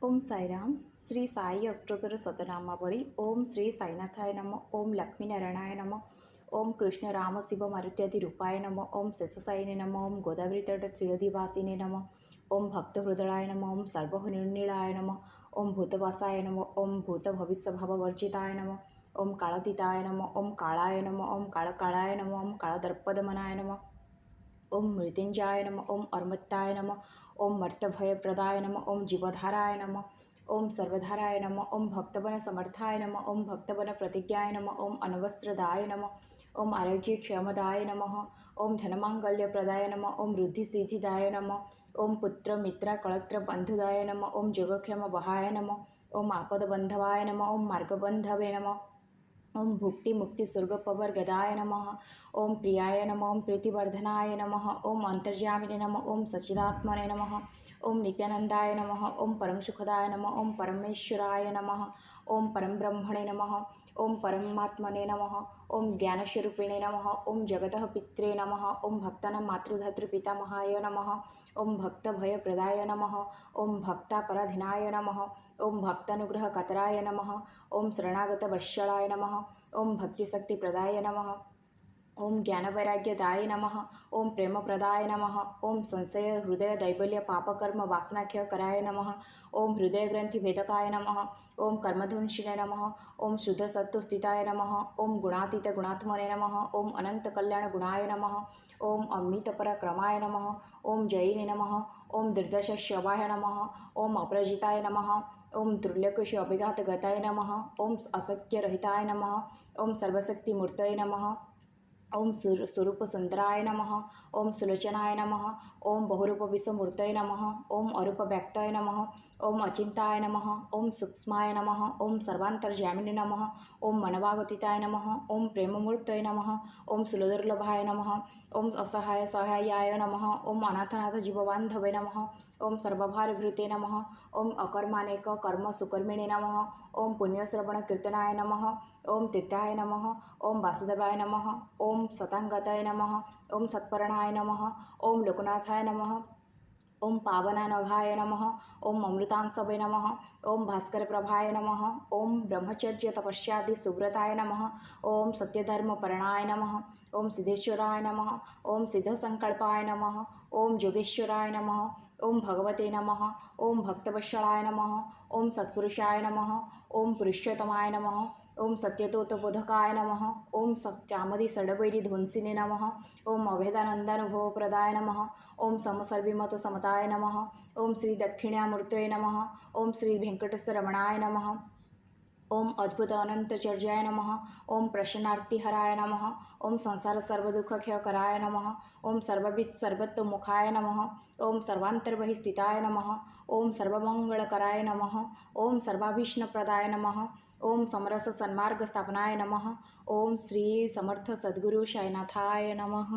ओम साईराम श्री साई अष्टोत्तर शतनामावली ओम श्री साईनाथाय नम ओम लक्ष्मीनारायणाय नम ओम कृष्ण राम शिव मारुत्यादि रूपाय नम ओम शेषसाईने नम ओम गोदावरी तट चिरदिवासिने नम ओम भक्तहृदयाय नम ओम सर्वनिर्णीलाय नम ओम भूतवासाय नम ओम भूत भविष्य भाववर्जिताय नम ओम कालातीताय नम ओम कालाय नम ओम कालकालाय नम ओम कालदर्पदमनाय नम ओम मृत्युंजय नम ओम अर्मत्ताय नम ओम मर्तभयप्रदाय नम ओम जीवधाराय नम ओम सर्वधाराय नम ओम भक्तवन समर्थाय नम ओम भक्तवन प्रतिज्ञाय नम ओम अनवस्त्रदाय नम ओम आरोग्यक्षमदाय नम ओम धनमांगल्यप्रदाय नम ओम वृद्धिसिद्धिदाय नम ओम पुत्र मित्र कलत्र बंधुदाय नम ओम जोगक्षम वहाय नम ओम आपदबंधवाय नम ओम मार्गबंधवे नम ओम भुक्ति मुक्ति स्वर्गपवर गदाय नमः ओम प्रियाय नमः ओम प्रीतिवर्धनाय नमः ओम अंतर्यामिने नमः ओम सच्चिदात्मने नमः ओम नित्यानंदाय नमः ओम परम सुखदाय नमः ओम परमेश्वराय नमः ओम परम ब्रह्मणे नमः ओम परमात्मने नमः ओम ज्ञानस्वरूपिणे नमः ओम जगतः पित्रे नमः ओम भक्तानां मातृधातृपितामहाय नमः ओम भक्तभयप्रदाय नमः ओम भक्तापराधीनाय नमः ओम भक्तानुग्रहकतराय नमः ओम शरणागतवत्सलाय नमः ओम भक्तिशक्तिप्रदाय नमः ओम ज्ञानवैराग्यदाय नमः ओम प्रेमप्रदाय नमः ओम संशय हृदय दैवल्य पापकर्म वासनाख्य कराय नमः ओम हृदय ग्रंथि भेदकाय नमः ओम कर्मध्वंसिने नमः ओम शुद्ध सत्वस्थिताय नमः ओम गुणातीत गुणात्मने नमः ओम अनंत कल्याण गुणाय नमः ओम अमित पराक्रमाय नमः ओम जयिने नमः ओम दुर्दशश्रवाय नमः ओम अपराजिताय नमः ओम दुर्लकुश अभिघात गताय नमः ओम असत्यरहिताय नमः ओम सर्वशक्तिमूर्तये नमः ओम स्वरूप सुंदराय नमः ओम सुलोचनाय नमः ओम बहुरूप विश्वमूर्तये नमः ओम अरूप व्यक्ताय नमः ओम अचिंताय नमः ओम सूक्ष्माय नमः ओम सर्वांतर्यामिने नमः ओम मनवागतिताय नमः ओम प्रेममूर्तये नमः ओम सुलदुर्लभाय नमः ओम असहाय सहायाय नमः ओम अनाथनाथ जीवबांधवे नमः ओम सर्वभारभृते नमः ओम अकर्मानेक कर्म सुकर्मिणे नमः ओम पुण्यश्रवण कीर्तनाय नमः ओम तीर्थाय नमः ओम वासुदेवाय नमः ओम सतांगताय नमः ओम सत्परणाय नमः ओम लोकनाथाय नमः ओम पावनानघाय नमः ओम अमृतांशवे नमः ओम भास्करप्रभाय नमः ओम ब्रह्मचर्य तपस्यादि सुव्रताय नमः ओम सत्यधर्मपरणाय नमः ओम सिद्धेश्वराय नमः ओम सिद्धसंकल्पाय नमः ओम जोगेश्वराय नमः ओम भगवते नमः ओम भक्तवत्सलाय नमः ओम सत्पुरुषाय नमः ओम पुरुषोत्तमाय नमः ओम सत्यतोतबोधकाय नमः ओम सत्यामदि षडवैरी ध्वंसिने नमः ओम अभेदानंदानुभवप्रदाय नमः ओम समसर्विमत समताय नमः ओम श्री दक्षिणामूर्तये नमः ओम श्री वेंकटेश्वरमणाय नमः ओम अद्भुत अनंतचर्याय नमः ओम प्रसन्नार्तिहराय नमः ओम संसार सर्वदुःखक्षयकराय नमः ओम सर्वविद सर्वतोमुखाय नमः ओम सर्वांतर्बहिस्थिताय नमः ओम सर्वमंगलकराय नमः ओम सर्वाभीष्णप्रदाय नमः ओम समरस सन्मार्ग स्थापनाय नमः ओम श्री समर्थ सद्गुरु साईनाथाय नमः।